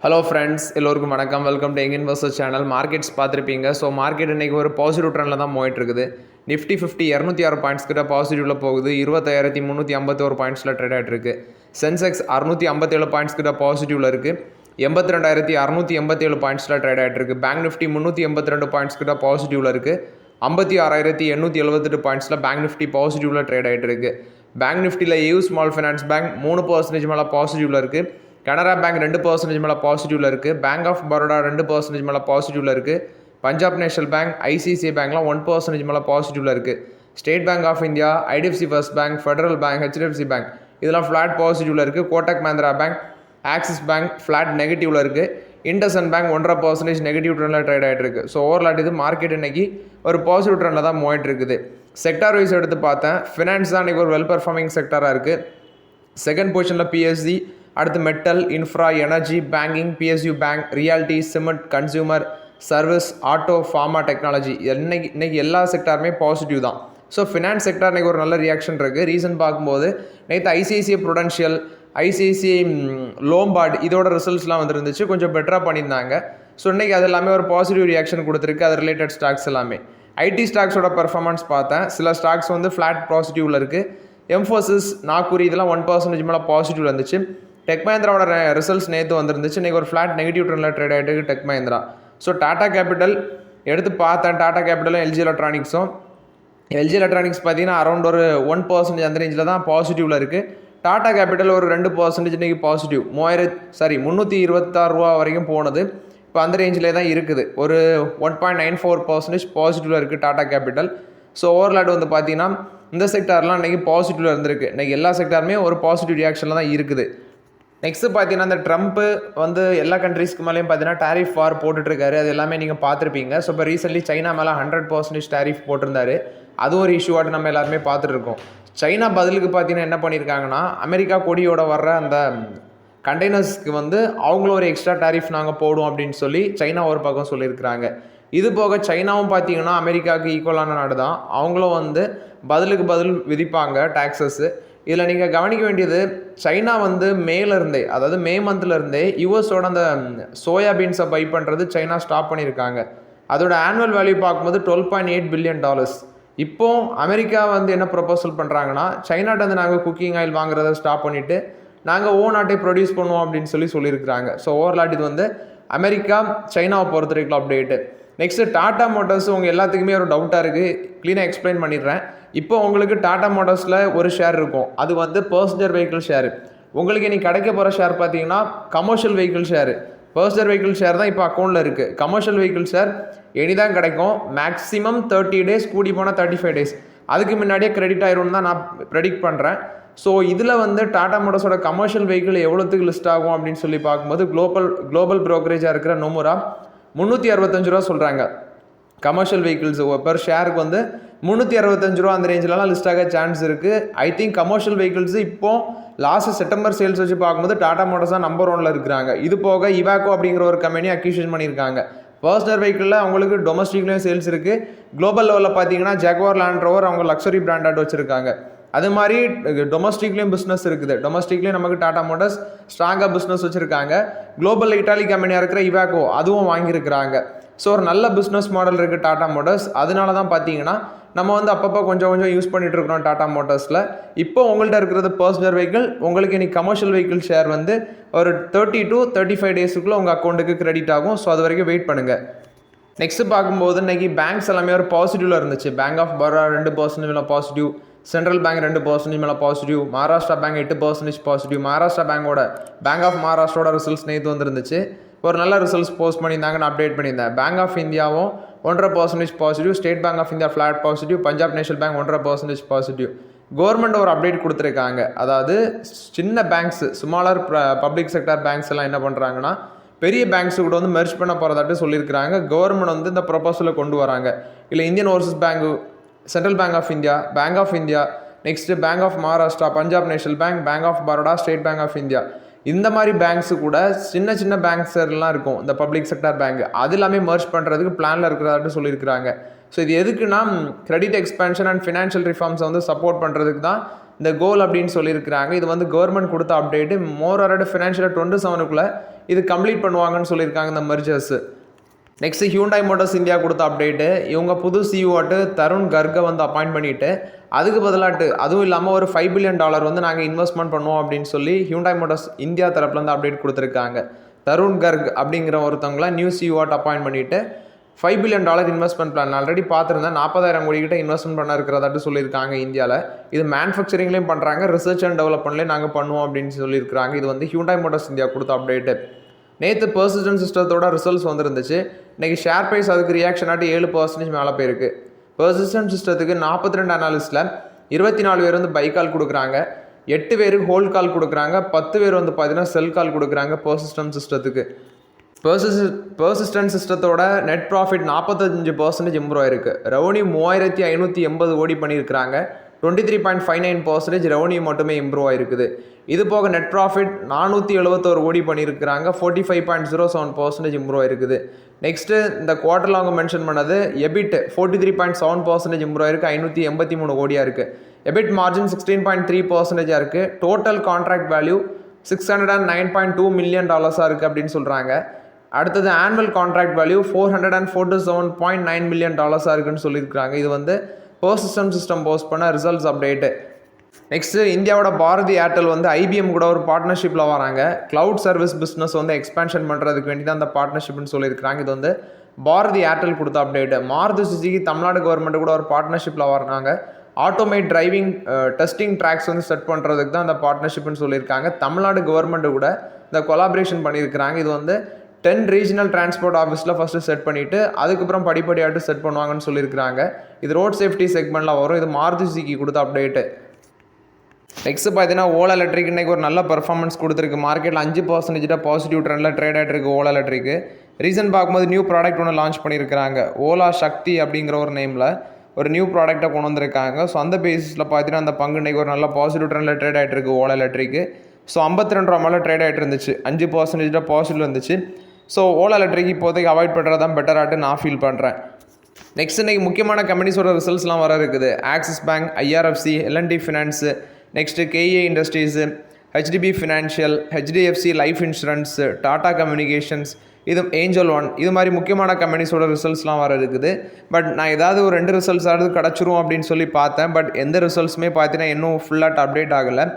Hello friends, எல்லோருக்கும் வணக்கம். Welcome to young investor channel. Markets பார்த்துருப்பீங்க. ஸோ மார்க்கெட் இன்றைக்கி ஒரு பாசிட்டிவ் ட்ரெண்டில் தான் போயிட்டு இருக்குது. நிஃப்டி 50 206 பாயிண்ட்ஸ் கிட்ட பாசிட்டிவில் போகுது. 25,351 பாயிண்ட்ஸில் ட்ரேட் ஆகிட்டு இருக்கு. சென்செக்ஸ் 657 பாயிண்ட்ஸ் கிட்ட பாசிட்டிவில் இருக்குது. 82,687 பாயிண்ட்ஸில் ட்ரேட் ஆகிட்டு இருக்கு. பேங்க் நிஃப்டி 382 பாயிண்ட்ஸ் கிட்ட பாசிட்டிவில் இருக்குது. 56,878 பாயிண்ட்ஸில் பேங்க் நிஃப்டி பாசிட்டிவில் ட்ரேட் ஆகிட்டு இருக்கு. பேங்க் நிஃப்டியில் ஏயூ ஸ்மால் ஃபைனான்ஸ் பேங்க் 3% மேலே பாசிட்டிவில் இருக்குது. கனரா பேங்க் 2% மேலே பாசிட்டிவில் இருக்குது. பேங்க் ஆஃப் பரோடா 2% மேலே பாசிட்டிவில் இருக்குது. பஞ்சாப் நேஷனல் பேங்க், ஐசிஐசிஐ பேங்க்லாம் 1% மேலே பாசிட்டிவில் இருக்குது. State bank of India, IDFC First Bank, Federal Bank, HDFC Bank இதெல்லாம் ஃப்ளாட் பாசிட்டிவில் இருக்குது. Kotak Mahindra bank, Axis Bank flat நெகட்டிவில் இருக்குது. இண்டஸ்இண்ட் பேங்க் 1.5% நெகட்டிவ் ட்ரெண்டில் ட்ரேட் ஆகிட்டு இருக்குது. ஸோ ஓவரால் இது மார்க்கெட் இன்னைக்கு ஒரு பாசிட்டிவ் ட்ரெண்டில் தான் போயிட்டு இருக்குது. செக்டார் வைஸ் எடுத்து பார்த்தேன், ஃபினான்ஸ் தான் இன்றைக்கி ஒரு வெல் பர்ஃபார்மிங் செக்டாராக இருக்குது. செகண்ட் பொசிஷனில் பிஎஸ்சி, அடுத்து metal, infra, energy, banking, PSU bank, reality, cement, consumer, service, auto, pharma, technology இன்னைக்கு எல்லா செக்டாருமே பாசிட்டிவ் தான். ஸோ ஃபினான்ஸ் செக்டார் இன்றைக்கி ஒரு நல்ல ரியாக்ஷன் இருக்குது. ரீசன் பார்க்கும்போது நேற்று ஐசிஐசிஐ ப்ரூடென்ஷியல், ஐசிஐசிஐ லோம்பார்டு இதோட ரிசல்ட்ஸ்லாம் வந்துருந்துச்சு, கொஞ்சம் பெட்டராக பண்ணியிருந்தாங்க. ஸோ இன்றைக்கி அது எல்லாமே ஒரு பாசிட்டிவ் ரியாக்ஷன் கொடுத்துருக்கு. அது ரிலேட்டட் ஸ்டாக்ஸ் எல்லாமே. ஐடி ஸ்டாக்ஸோட பெர்ஃபார்மன்ஸ் பார்த்தேன், சில ஸ்டாக்ஸ் வந்து ஃப்ளாட் பாசிட்டிவில் இருக்குது. எம்ஃபோசிஸ், நாக்கூரி இதெல்லாம் 1% மேலே பாசிட்டிவ் இருந்துச்சு. டெக் மஹிந்திராவோட ரிசல்ட்ஸ் நேற்று வந்துருந்துச்சு. இன்றைக்கி ஒரு ஃப்ளாட் நெகட்டிவ் ட்ரெண்டில் ட்ரேட் ஆகிட்டு இருக்குது tech Mahindra. So Tata capital எடுத்து பார்த்தேன், டாடா கேபிட்டலும் எல்ஜி எலக்ட்ரானிக்ஸும். எல்ஜி எலக்ட்ரானிக்ஸ் பார்த்தீங்கன்னா அரௌண்ட் ஒரு 1% அந்த ரேஞ்சில் தான் பாசிட்டிவில் இருக்குது. டாடா கேபிட்டல் ஒரு 2% இன்றைக்கி பாசிட்டிவ் 326 ரூபா வரைக்கும் போனது. இப்போ அந்த ரேஞ்சிலே தான் இருக்குது. ஒரு 1.94% பாசிட்டிவில் இருக்குது டாடா கேபிட்டல். ஸோ ஓவர்லாட் வந்து பார்த்தீங்கன்னா இந்த செக்டார்லாம் இன்றைக்கி பாசிட்டிவில் இருந்திருக்கு. இன்றைக்கி எல்லா செக்டாருமே ஒரு பாசிட்டிவ் ரியாக்ஷனில் தான் இருக்குது. நெக்ஸ்ட்டு பார்த்தீங்கன்னா இந்த ட்ரம்ப்பு வந்து எல்லா கண்ட்ரீஸ்க்கு மேலேயும் பார்த்தீங்கன்னா டேரிஃப் வார் போட்டுட்ருக்காரு. அது எல்லாமே நீங்கள் பார்த்துருப்பீங்க. ஸோ இப்போ ரீசென்ட்லி சைனா மேலே 100% டேரிஃப் போட்டிருந்தாரு. அதுவும் ஒரு இஷ்யூவாட்டு நம்ம எல்லாருமே பார்த்துட்ருக்கோம். சைனா பதிலுக்கு பார்த்தீங்கன்னா என்ன பண்ணியிருக்காங்கன்னா, அமெரிக்கா கொடியோட வர்ற அந்த கண்டெய்னர்ஸ்க்கு வந்து அவங்களும் ஒரு எக்ஸ்ட்ரா டேரிஃப் நாங்கள் போடுவோம் அப்படின்னு சொல்லி சைனா ஒரு பக்கம் சொல்லியிருக்கிறாங்க. இது போக சைனாவும் பார்த்தீங்கன்னா அமெரிக்காவுக்கு ஈக்குவலான நாடு தான். அவங்களும் வந்து பதிலுக்கு பதில் விதிப்பாங்க டேக்ஸஸ்ஸு. இதில் நீங்கள் கவனிக்க வேண்டியது, சைனா வந்து மேலேருந்தே, அதாவது மே மந்த்லேருந்தே யூஎஸோட அந்த சோயாபீன்ஸை பை பண்ணுறது சைனா ஸ்டாப் பண்ணியிருக்காங்க. அதோட ஆனுவல் வேல்யூ பார்க்கும்போது $12.8 பில்லியன். இப்போ அமெரிக்கா வந்து என்ன ப்ரொபோசல் பண்ணுறாங்கன்னா, சைனாட்ட வந்து நாங்கள் குக்கிங் ஆயில் வாங்குறத ஸ்டாப் பண்ணிவிட்டு நாங்கள் ஓன் ஆட்டை ப்ரொடியூஸ் பண்ணுவோம் அப்படின்னு சொல்லியிருக்கிறாங்க. ஸோ ஓவர்லாட் இது வந்து அமெரிக்கா சைனாவை பொறுத்த வரைக்கும் அப்டேட்டு. நெக்ஸ்ட்டு டாடா மோட்டார்ஸ் உங்கள் எல்லாத்துக்குமே ஒரு டவுட்டாக இருக்குது, க்ளீனாக எக்ஸ்பிளைன் பண்ணிடுறேன். இப்போ உங்களுக்கு டாடா மோட்டார்ஸில் ஒரு ஷேர் இருக்கும், அது வந்து பர்சனல் வெஹிக்கிள் ஷேரு. உங்களுக்கு இன்றைக்கி கிடைக்க போகிற ஷேர் பார்த்தீங்கன்னா commercial vehicle share. Personal vehicle share தான் இப்போ அக்கௌண்ட்டில் இருக்குது. கமர்ஷியல் வெஹிக்கிள் ஷேர் இனிதான் கிடைக்கும். மேக்ஸிமம் 30 days, கூடி போனால் 35 days. அதுக்கு முன்னாடியே கிரெடிட் ஆயிரும்னு தான் நான் ப்ரெடிக்ட் பண்ணுறேன். ஸோ இதில் வந்து டாடா மோட்டார்ஸோட கமர்ஷியல் வெஹிக்கிள் எவ்வளோத்துக்கு லிஸ்ட் ஆகும் அப்படின்னு சொல்லி பார்க்கும்போது குளோபல் ப்ரோக்கரேஜாக இருக்கிற நொமுரா 365 ரூபா சொல்கிறாங்க. கமர்ஷியல் வெஹிக்கிள்ஸ் பெர் ஷேருக்கு வந்து 365 ரூபா அந்த ரேஞ்சிலலாம் லிஸ்ட் ஆக சான்ஸ் இருக்குது. ஐ திங்க் கமர்ஷியல் வெஹிக்கிள்ஸ் இப்போது லாஸ்ட் செப்டம்பர் சேல்ஸ் வச்சு பார்க்கும்போது டாடா மோட்டார்ஸ் தான் நம்பர் 1ல் இருக்கிறாங்க. இது போக இவாக்கோ அப்படிங்கிற ஒரு கம்பெனி அக்யூஷன் பண்ணியிருக்காங்க. பர்சனல் வெஹிக்கிளில் அவங்களுக்கு டொமஸ்டிக்லேயும் சேல்ஸ் இருக்குது. குளோபல் லெவலில் பார்த்தீங்கன்னா ஜாகுவார் லேண்ட் ரோவர் அவங்க லக்ஸரி பிராண்டாக வச்சுருக்காங்க. அது மாதிரி டொமஸ்டிக்லேயும் பிஸ்னஸ் இருக்குது. டொமஸ்டிக்லேயும் நமக்கு டாடா மோட்டார்ஸ் ஸ்ட்ராங்காக பிஸ்னஸ் வச்சுருக்காங்க. குளோபல் இட்டாலி கம்பெனியாக இருக்கிற இவாக்கோ அதுவும் வாங்கியிருக்கிறாங்க. ஸோ ஒரு நல்ல பிஸ்னஸ் மாடல் இருக்குது டாடா மோட்டார்ஸ். அதனால தான் பார்த்தீங்கன்னா நம்ம வந்து அப்பப்போ கொஞ்சம் யூஸ் பண்ணிகிட்டு இருக்கிறோம் டாடா மோட்டார்ஸில். இப்போ உங்கள்கிட்ட இருக்கிறது பர்சனல் வெஹிக்கிள். உங்களுக்கு இன்றைக்கி கமர்ஷியல் வெஹிக்கிள் ஷேர் வந்து ஒரு 30 to 35 daysக்குள்ளே உங்கள் அக்கௌண்ட்டுக்கு கிரெடிட் ஆகும். ஸோ அது வரைக்கும் வெயிட் பண்ணுங்கள். நெக்ஸ்ட்டு பார்க்கும்போது இன்றைக்கி பேங்க்ஸ் எல்லாமே ஒரு பாசிட்டிவில் இருந்துச்சு. பேங்க் ஆஃப் பரோடா 2% மேலே பாசிட்டிவ், சென்ட்ரல் பேங்க் 2% மேலே positive, Maharashtra bank 8% positive. Maharashtra bank of மகாராஷ்டிரோட ரிசல்ட்ஸ் நேற்று வந்துருந்துச்சு. ஒரு நல்ல ரிசல்ட்ஸ் போஸ்ட் பண்ணியிருந்தாங்க, நான் அப்டேட் பண்ணியிருந்தேன். பேங்க் ஆஃப் இந்தியாவும் 1.5% positive, state bank of India flat positive, Punjab national bank 1.5% positive. Government ஒரு அப்டேட் கொடுத்துருக்காங்க. அதாவது சின்ன banks, smaller public sector banks எல்லாம் என்ன பண்ணுறாங்கன்னா பெரிய பேங்க்ஸ் கூட வந்து மெர்ஜ் பண்ண போகிறதாட்டு சொல்லியிருக்கிறாங்க. கவர்மெண்ட் வந்து இந்த ப்ரொபோசலை கொண்டு வராங்க. இல்லை Indian overseas bank, central bank of India, next bank of Maharashtra, Punjab national bank, bank of Baroda, state bank of India, இந்த மாதிரி பேங்க்ஸு கூட சின்ன பேங்க்ஸ் எல்லாம் இருக்கும் இந்த பப்ளிக் செக்டார் பேங்க், அது எல்லாமே மர்ஜ் பண்ணுறதுக்கு பிளானில் இருக்கிறதாட்டு சொல்லியிருக்கிறாங்க. ஸோ இது எதுக்குன்னா கிரெடிட் எக்ஸ்பேன்ஷன் அண்ட் ஃபினான்ஷியல் ரிஃபார்ம்ஸை வந்து சப்போர்ட் பண்ணுறதுக்கு தான் இந்த கோல் அப்படின்னு சொல்லியிருக்கிறாங்க. இது வந்து கவர்மெண்ட் கொடுத்த அப்டேட்டு. மோரோவர் ஃபினான்ஷியல் 27க்குள்ளே இது கம்ப்ளீட் பண்ணுவாங்கன்னு சொல்லியிருக்காங்க இந்த mergers. Next Hyundai Motors India கொடுத்த அப்டேட்டு. இவங்க புது சிஇஓட்டு தருண் கர்கை வந்து அப்பாயிண்ட் பண்ணிவிட்டு அதுக்கு பதிலாட்டு அதுவும் இல்லாமல் ஒரு $5 பில்லியன் வந்து நாங்கள் இன்வெஸ்ட்மெண்ட் பண்ணுவோம் அப்படின்னு சொல்லி ஹியூண்டாய் மோட்டார்ஸ் இந்தியா தரப்புலேருந்து அப்டேட் கொடுத்துருக்காங்க. தருண் கர்க் அப்படிங்கிற ஒருத்தவங்கள நியூ சிஇஓட்டு அப்பாயிண்ட் பண்ணிவிட்டு $5 பில்லியன் இன்வெஸ்ட்மெண்ட் பிளான் ஆல்ரெடி பார்த்துருந்தேன். 40,000 கோடி கிட்ட இன்வெஸ்ட்மெண்ட் பண்ண இருக்கிறதாட்டு சொல்லியிருக்காங்க இந்தியாவில். இது மேனுஃபேக்சரிங்லேயும் பண்ணுறாங்க, ரிசர்ச் அண்ட் டெவலப்மெண்ட்லேயும் நாங்கள் பண்ணுவோம் அப்படின்னு சொல்லியிருக்காங்க. இது வந்து ஹியூண்டாய் மோட்டார்ஸ் இந்தியா கொடுத்த அப்டேட்டு. நேற்று பெர்சிஸ்டன்ட் சிஸ்டத்தோட ரிசல்ட்ஸ் வந்துருந்துச்சு. இன்றைக்கி ஷேர் ப்ரைஸ் அதுக்கு ரியாக்ஷன் ஆட்டி 7% மேலே போயிருக்கு. பெர்சிஸ்டன்ட் சிஸ்டத்துக்கு 42 அனாலிஸ்ட்டில் 24 பேர் வந்து பை கால் கொடுக்குறாங்க, 8 பேர் ஹோல்ட் கால் கொடுக்குறாங்க, 10 பேர் வந்து பார்த்தீங்கன்னா செல் கால் கொடுக்குறாங்க பெர்சிஸ்டன்ட் சிஸ்டத்துக்கு. பெர்சிஸ்டன்ட் சிஸ்டத்தோட நெட் ப்ராஃபிட் 45% இம்ப்ரூவ் ஆயிருக்கு. ரெவன்யூ 3580 கோடி பண்ணியிருக்கிறாங்க. 23.59% ரெவன்யூ மட்டுமே இம்ப்ரூவ் ஆயிருக்குது. இது போக நெட் ப்ராஃபிட் 471 கோடி பண்ணியிருக்கிறாங்க. 45.07% இம்ப்ரூவ் ஆயிருக்குது. நெக்ஸ்ட்டு இந்த குவார்ட்டரில் அவங்க மென்ஷன் பண்ணது எபிட் 43.7% இம்ப்ரூவ் ஆயிருக்கு. 583 கோடியாக இருக்குது. எபிட் மார்ஜின் 16.3% இருக்குது. டோட்டல் கான்ட்ராக்ட் வேல்யூ $609.2 மில்லியன் இருக்குது அப்படின்னு சொல்கிறாங்க. அடுத்தது ஆனுவல் கான்ட்ராக்ட் வேல்யூ $447.9 மில்லியன் இருக்குன்னு சொல்லியிருக்காங்க. இது வந்து பெர்சிஸ்டன்ட் சிஸ்டம் போஸ்ட் பண்ண ரிசல்ட்ஸ் அப்டேட்டு. நெக்ஸ்ட்டு இந்தியாவோட பாரதி ஏர்டெல் வந்து ஐபிஎம் கூட ஒரு பார்ட்னர்ஷிப்பில் வராங்க. க்ளவுட் சர்வீஸ் பிஸ்னஸ் வந்து எக்ஸ்பேன்ஷன் பண்ணுறதுக்கு வேண்டி தான் அந்த பார்ட்னர்ஷிப்னு சொல்லியிருக்காங்க. இது வந்து பாரதி ஏர்டெல் கொடுத்த update. Maruti Suzuki Tamil Nadu government கூட ஒரு பார்ட்னர்ஷிப்பில் வராங்க. ஆட்டோமேட் டிரைவிங் டெஸ்டிங் ட்ராக்ஸ் வந்து செட் பண்ணுறதுக்கு தான் அந்த பார்ட்னர்ஷிப்னு சொல்லியிருக்காங்க. தமிழ்நாடு கவர்மெண்ட்டு கூட இந்த கொலாபரேஷன் பண்ணியிருக்கிறாங்க. இது வந்து 10 ரீஜனல் டிரான்ஸ்போர்ட் ஆஃபீஸில் ஃபஸ்ட்டு செட் பண்ணிவிட்டு அதுக்கப்புறம் படிப்படியாட்டு செட் பண்ணுவாங்கன்னு சொல்லியிருக்காங்க. இது ரோட் சேஃப்டி செக்மெண்ட்டில் வரும். இது மாருதி சுசுகி கொடுத்த அப்டேட்டு. நெக்ஸ்ட் பார்த்தீங்கன்னா ஓலா எலக்ட்ரிக் இன்றைக்கி ஒரு நல்ல பர்ஃபார்மன்ஸ் கொடுத்துருக்கு. மார்க்கெட்டில் 5% பாசிட்டிவ் ட்ரெண்டில் ட்ரேட் ஆகிட்டு இருக்குது ஓலா எலக்ட்ரிக்கு. ரீசன் பார்க்கும்போது நியூ ப்ராடக்ட் ஒன்று லான்ச் பண்ணியிருக்கிறாங்க. ஓலா சக்தி அப்படிங்கிற ஒரு நேமில் ஒரு நியூ ப்ராடக்ட்டை கொண்டு வந்திருக்காங்க. ஸோ அந்த பேசிஸில் பார்த்தீங்கன்னா அந்த பங்கு இன்றைக்கி ஒரு நல்ல பாசிட்டிவ் ட்ரெண்டில் ட்ரேட் ஆகிட்டு இருக்குது ஓலா எலக்ட்ரிக்கு. ஸோ 52 ரூபா மேலே ட்ரேட் ஆகிட்டு இருந்துச்சு. 5% பாசிட்டிவ் இருந்துச்சு. ஸோ ஓலா எலக்ட்ரிக் இப்போதைக்கு அவாய்ட் பண்ணுறது தான் பெட்டராட்டு நான் ஃபீல் பண்ணுறேன். நெக்ஸ்ட் இன்றைக்கி முக்கியமான கம்பெனிஸோட ரிசல்ட்ஸ்லாம் வர இருக்குது. Axis bank, IRFC, L and T finance, next KA industries, HDB financial, HDFC life insurance, Tata communications, இது ஏஞ்சல் ஒன், இது மாதிரி முக்கியமான கம்பெனிஸோட ரிசல்ட்ஸ்லாம் வர இருக்குது. பட் நான் ஏதாவது ஒரு 2 ரிசல்ட்ஸ் ஆகுது கிடச்சிரும் அப்படின்னு சொல்லி பார்த்தேன். பட் எந்த ரிசல்ட்ஸுமே பார்த்தீங்கன்னா இன்னும் ஃபுல்லாக அப்டேட் ஆகலை.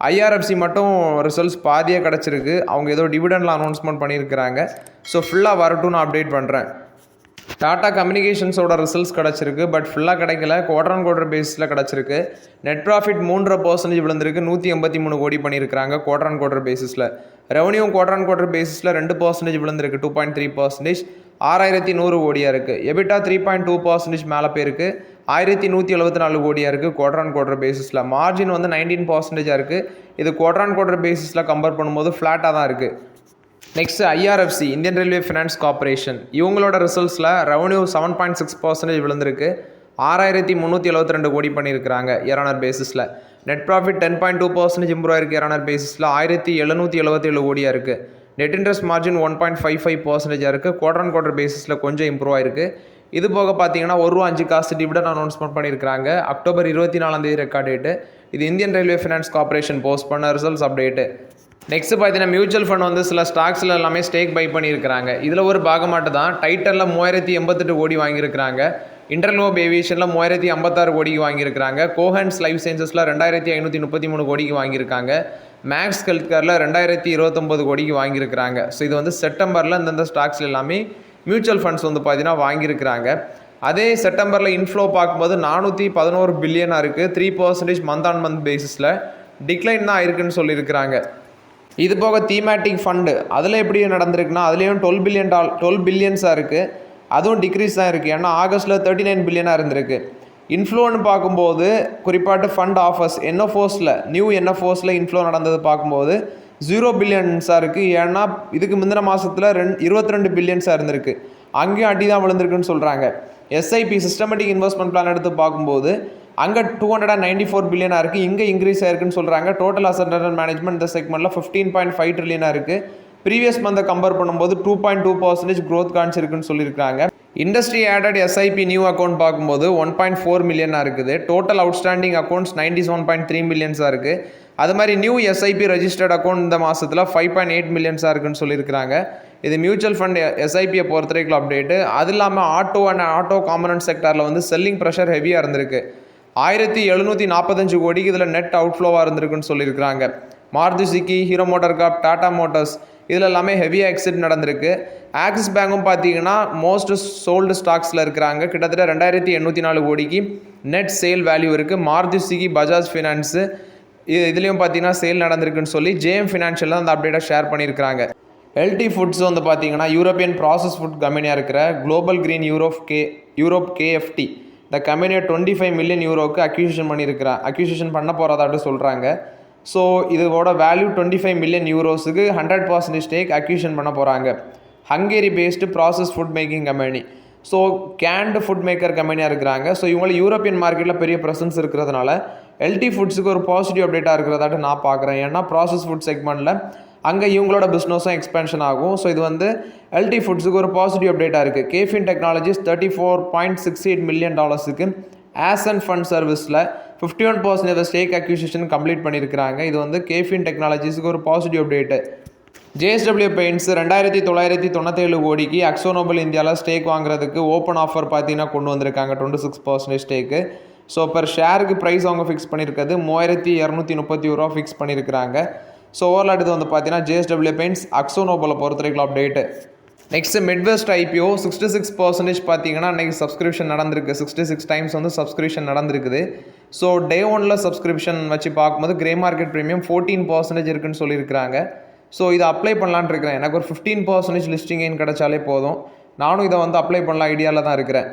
ஐஆர்எஃப்சி மட்டும் ரிசல்ட்ஸ் பாதியாக கிடச்சிருக்கு. அவங்க ஏதோ டிவிடெண்டில் அனௌன்ஸ்மெண்ட் பண்ணியிருக்கிறாங்க. ஸோ ஃபுல்லாக வரட்டும் நான் அப்டேட் பண்ணுறேன். டாடா கம்யூனிகேஷன்ஸோட ரிசல்ட்ஸ் கிடச்சிருக்கு. பட் ஃபுல்லாக கிடைக்கல. குவார்டர் பேஸில் கிடச்சிருக்கு. நெட் ப்ராஃபிட் 3% விழுந்திருக்கு. 183 கோடி பண்ணியிருக்கிறாங்க குவார்டர் பேஸிஸில். ரெவன்யூ குவார்டர் பேஸிஸில் 2% விழுந்திருக்கு. 2.3%. 6100 கோடியாக இருக்குது. எபிட்டா 3.2% மேலே போயிருக்கு. 1174 கோடியாக இருக்குது குவார்டர் பேஸிஸில். மார்ஜின் வந்து 19% இருக்குது. இது குவார்டர் பேஸிஸில் கம்பேர் பண்ணும்போது ஃப்ளாட்டாக தான் இருக்குது. Next IRFC, Indian railway finance corporation, இவங்களோட ரிசல்ட்ஸில் ரெவன்யூ 7.6% விழுந்திருக்கு. 6372 கோடி பண்ணியிருக்கிறாங்க இயர் பேஸிஸில். நெட் ப்ராஃபிட் 10.2% இம்ப்ரூவ் ஆயிருக்கு இயர் பேஸிஸில். 1777 கோடியாக இருக்குது. நெட் இன்ட்ரெஸ்ட் மார்ஜின் 1.55% இருக்குது. குவார்டர் பேஸிஸில் கொஞ்சம் இம்ப்ரூவ் ஆயிருக்கு. இது போக பார்த்தீங்கன்னா ₹1.05 டிவிடெண்ட் அனௌன்ஸ்மெண்ட் பண்ணியிருக்காங்க. October 24 record date. இது Indian railway finance corporation post பண்ண ரிசல்ட்ஸ் அப்டேட்டு. நெக்ஸ்ட் பார்த்தீங்கன்னா மியூச்சுவல் ஃபண்ட் வந்து சில ஸ்டாக்ஸில் எல்லாமே ஸ்டேக் பை பண்ணியிருக்கிறாங்க. இதில் ஒரு பாகமாட்டு தான் டைட்டனில் 3088 கோடி வாங்கியிருக்கிறாங்க. இன்டர்லோப் ஏவியேஷனில் 3056 கோடிக்கு வாங்கியிருக்கிறாங்க. கோஹன்ஸ் லைஃப் சயின்சஸில் 2533 கோடிக்கு வாங்கியிருக்காங்க. மேக்ஸ் ஹெல்த் கேரில் 2029 கோடிக்கு வாங்கியிருக்கிறாங்க. ஸோ இது வந்து செப்டம்பரில் இந்தந்த ஸ்டாக்ஸில் எல்லாமே மியூச்சுவல் ஃபண்ட்ஸ் வந்து பார்த்தீங்கன்னா வாங்கியிருக்கிறாங்க. அதே செப்டம்பரில் இன்ஃப்ளோ பார்க்கும்போது 411 பில்லியனாக இருக்குது. 3% மந்த் ஆன் மந்த் பேசிஸில் டிக்ளைன் தான் இருக்குன்னு சொல்லியிருக்கிறாங்க. இது போக தீமேட்டிக் ஃபண்டு அதில் எப்படி நடந்திருக்குன்னா அதுலேயும் 12 பில்லியன்ஸாக இருக்குது. அதுவும் டிக்ரீஸ் தான் இருக்குது. ஏன்னா ஆகஸ்ட்டில் 39 பில்லியனாக இருந்திருக்கு. இன்ஃப்ளோன்னு பார்க்கும்போது குறிப்பாட்டு ஃபண்ட் ஆஃபர்ஸ் நியூ என்எஃப்ஓஸில் இன்ஃப்ளோ நடந்தது பார்க்கும்போது 0 பில்லியன்ஸாக இருக்குது. ஏன்னா இதுக்கு முந்தின மாதத்தில் 22 பில்லியன்ஸாக இருந்திருக்கு. அங்கேயும் அடி தான் விழுந்திருக்குன்னு சொல்கிறாங்க. எஸ்ஐபி சிஸ்டமேட்டிக் இன்வெஸ்ட்மெண்ட் பிளான் எடுத்து பார்க்கும்போது அங்கே 294 பில்லியனாக இருக்குது. இங்கே இன்க்ரீஸ் ஆயிருக்குன்னு சொல்கிறாங்க. டோட்டல் அசெட் அண்டர் மேனேஜ்மெண்ட் இந்த செக்மெண்ட்டில் 15.5 ட்ரில்லியனாக இருக்குது. ப்ரீவியஸ் மந்தை கம்பேர் பண்ணும்போது 2.2% க்ரோத் காமிச்சிருக்குன்னு சொல்லியிருக்காங்க. Industry added SIP new account பார்க்கும்போது 1.4 மில்லியனாக இருக்குது. டோட்டல் அவுட்ஸ்டாண்டிங் அக்கௌண்ட்ஸ் 97.3 மில்லியன்ஸாக இருக்குது. அது மாதிரி நியூ எஸ்ஐபி ரெஜிஸ்டர்ட் அக்கௌண்ட் இந்த மாதத்தில் 5.8 மில்லியன்ஸாக இருக்குன்னு சொல்லியிருக்கிறாங்க. இது மியூச்சுவல் ஃபண்ட் எஸ்ஐபியை பொறுத்த வரைக்கும் அப்டேட்டு. அது இல்லாமல் ஆட்டோ அண்ட் ஆட்டோ காம்பனன்ட் செக்டாரில் வந்து செல்லிங் ப்ரெஷர் ஹெவியாக இருந்திருக்கு. 1745 கோடிக்கு இதில் நெட் அவுட்ஃப்ளோவாக இருந்திருக்குன்னு சொல்லியிருக்கிறாங்க. Maruti Suzuki, Hero motor corp, Tata motors இதில் எல்லாமே ஹெவியாக எக்ஸிட் நடந்திருக்கு. ஆக்சிஸ் பேங்கும் பார்த்தீங்கன்னா மோஸ்ட் சோல்டு ஸ்டாக்ஸில் இருக்கிறாங்க. கிட்டத்தட்ட 2804 கோடிக்கு நெட் சேல் வேல்யூ இருக்குது. மாருதி சுசுகி, பஜாஜ் ஃபினான்ஸு இதுலேயும் பார்த்தீங்கன்னா சேல் நடந்திருக்குன்னு சொல்லி ஜேஎம் ஃபினான்ஷியலில் அந்த அப்டேட்டை ஷேர் பண்ணியிருக்கிறாங்க. எல்டி ஃபுட்ஸ் வந்து பார்த்தீங்கன்னா யூரோப்பியன் ப்ராசஸ் ஃபுட் கம்பெனியாக இருக்கிற குளோபல் கிரீன் யூரோப் KFT இந்த கம்பெனியை 25 மில்லியன் யூரோக்கு அக்யூசிஷன் பண்ண போகிறதாட்டு சொல்கிறாங்க. ஸோ இதோட வேல்யூ 25 மில்லியன் யூரோஸுக்கு 100% ஸ்டேக் அக்யூஷன் பண்ண போகிறாங்க. Hungary based process food making company. So canned food maker கம்பெனியாக இருக்கிறாங்க. ஸோ இவங்களுக்கு யூரோப்பியன் மார்க்கெட்டில் பெரிய ப்ரெசன்ஸ் இருக்கிறதுனால எல்டி ஃபுட்ஸுக்கு ஒரு பாசிட்டிவ் அப்டேட்டாக இருக்கிறதாட்டு நான் பார்க்குறேன். ஏன்னா ப்ராசஸ் ஃபுட் செக்மெண்ட்டில் அங்கே இவங்களோட பிஸ்னஸும் எக்ஸ்பென்ஷன் ஆகும். ஸோ இது வந்து எல்டி ஃபுட்ஸுக்கு ஒரு பாசிட்டிவ் அப்டேட்டாக இருக்குது. Caffeine technologies $34.68 million Hassan fund சர்வீஸில் 51% ஸ்டேக் அக்யூசிஷன் கம்ப்ளீட் பண்ணியிருக்கிறாங்க. இது வந்து கேஃபின் டெக்னாலஜிஸுக்கு ஒரு பாசிட்டிவ் அப்டேட்டு. JSW பெயிண்ட்ஸ் 2997 கோடிக்கு அக்ஸோனோபல் இந்தியாவில் ஸ்டேக் வாங்குறதுக்கு ஓப்பன் ஆஃபர் பார்த்தீங்கன்னா கொண்டு வந்திருக்காங்க 26% ஸ்டேக்கு. ஸோ பர் ஷேருக்கு ப்ரைஸ் அவங்க ஃபிக்ஸ் பண்ணியிருக்கிறது 3231 ரூபா ஃபிக்ஸ் பண்ணியிருக்கிறாங்க. ஸோ ஓவரால் இது வந்து பார்த்தீங்கன்னா JSW பெயிண்ட்ஸ் அக்ஸோனோபலை பொறுத்த வரைக்கும் அப்டேட்டு. நெக்ஸ்ட்டு மிட்வெஸ்ட் IPO 66% பார்த்தீங்கன்னா அன்றைக்கி சப்ஸ்கிரிப்ஷன் நடந்திருக்கு. 66 டைம்ஸ் வந்து சப்ஸ்கிரிப்ஷன் நடந்திருக்குது. ஸோ டே 1 சப்ஸ்கிரிப்ஷன் வச்சு பார்க்கும்போது கிரே மார்க்கெட் ப்ரீமியம் 14% இருக்குன்னு சொல்லியிருக்கிறாங்க. ஸோ இதை அப்ளை பண்ணலான்னு இருக்கிறேன். எனக்கு ஒரு 15% லிஸ்டிங் கெயின் கிடச்சாலே போதும். நானும் இதை வந்து அப்ளை பண்ணலாம் ஐடியாவில் தான் இருக்கிறேன்.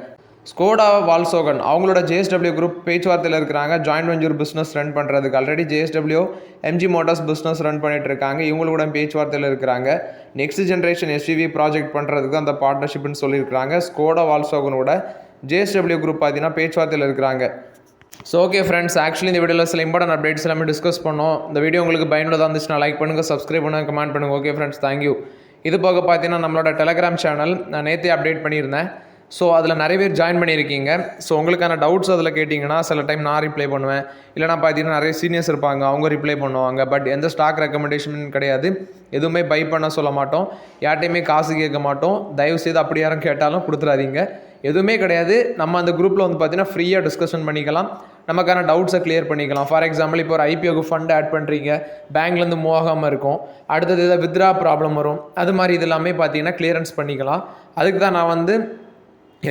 ஸ்கோடா வால்சோகன் அவங்களோட JSW குரூப் பேச்சுவார்த்தையில் இருக்கிறாங்க. ஜாயின்ட் வெஞ்சர் பிஸ்னஸ் ரன் பண்ணுறதுக்கு already JSW MG Motors business run பண்ணிட்டு இருக்காங்க. இவங்களோட பேச்சுவார்த்தையில் இருக்கிறாங்க. நெக்ஸ்ட் ஜென்ரேஷன் SUV ப்ராஜெக்ட் பண்ணுறதுக்கு அந்த பார்ட்னர்ஷிப்னு சொல்லியிருக்கிறாங்க. ஸ்கோடா வால்சோகனோட JSW குரூப் பார்த்தீங்கன்னா பேச்சுவார்த்தையில் இருக்கிறாங்க. ஸோ ஓகே ஃப்ரெண்ட்ஸ், ஆக்சுவலி இந்த வீடியோவில் சில இம்பார்ட்டன்ட் அப்டேட்ஸ் எல்லாமே டிஸ்கஸ் பண்ணோம். இந்த வீடியோ உங்களுக்கு பயனுள்ளதாக இருந்துச்சுன்னா லைக் பண்ணுங்கள், சப்ஸ்கிரைப் பண்ணுங்கள், கமெண்ட் பண்ணுங்கள். Okay friends, thank you. இது போக பார்த்தீங்கன்னா நம்மளோட டெலகிராம் சேனல் நான் நேற்றே அப்டேட் பண்ணியிருந்தேன். ஸோ அதில் நிறைய பேர் ஜாயின் பண்ணியிருக்கீங்க. ஸோ உங்களுக்கான டவுட்ஸ் அதில் கேட்டிங்கன்னா சில டைம் நான் ரிப்ளை பண்ணுவேன். இல்லைனா பார்த்தீங்கன்னா நிறைய சீனியர்ஸ் இருப்பாங்க, அவங்க ரிப்ளை பண்ணுவாங்க. பட் எந்த ஸ்டாக் ரெக்கமெண்டேஷன் கிடையாது. எதுவுமே பை பண்ண சொல்ல மாட்டோம். யார்ட்டையுமே காசு கேட்க மாட்டோம். தயவுசெய்து அப்படி யாரும் கேட்டாலும் கொடுத்துறாதீங்க. எதுவுமே கிடையாது. நம்ம அந்த குரூப்பில் வந்து பார்த்தீங்கன்னா ஃப்ரீயாக டிஸ்கஷன் பண்ணிக்கலாம். நமக்கான டவுட்ஸை கிளியர் பண்ணிக்கலாம். ஃபார் எக்ஸாம்பிள் இப்போ ஒரு IPOக்கு ஃபண்ட் ஆட் பண்ணுறீங்க, பேங்க்லேருந்து மூவ் ஆகாமல் இருக்கும், அடுத்தது ஏதாவது வித்ரா ப்ராப்ளம் வரும், அது மாதிரி இது எல்லாமே பார்த்தீங்கன்னா கிளியரன்ஸ் பண்ணிக்கலாம். அதுக்கு தான் நான் வந்து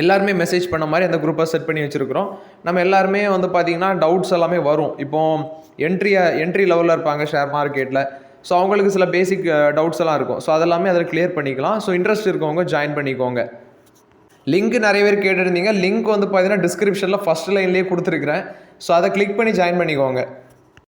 எல்லாருமே மெசேஜ் பண்ண மாதிரி அந்த குரூப்பை செட் பண்ணி வச்சுருக்கிறோம். நம்ம எல்லாருமே வந்து பார்த்திங்கன்னா டவுட்ஸ் எல்லாமே வரும். இப்போது என்ட்ரி லெவலில் இருப்பாங்க ஷேர் மார்க்கெட்டில். ஸோ அவங்களுக்கு சில பேசிக் டவுட்ஸ் எல்லாம் இருக்கும். ஸோ அதெல்லாமே அதில் கிளியர் பண்ணிக்கலாம். ஸோ இன்ட்ரெஸ்ட் இருக்கவங்க ஜாயின் பண்ணிக்கோங்க. லிங்க் நிறைய பேர் கேட்டுருந்தீங்க. லிங்க் வந்து பார்த்தீங்கன்னா டிஸ்கிரிப்ஷனில் ஃபஸ்ட் லைன்லேயே கொடுத்துருக்குறேன். ஸோ அதை கிளிக் பண்ணி ஜாயின் பண்ணிக்கோங்க.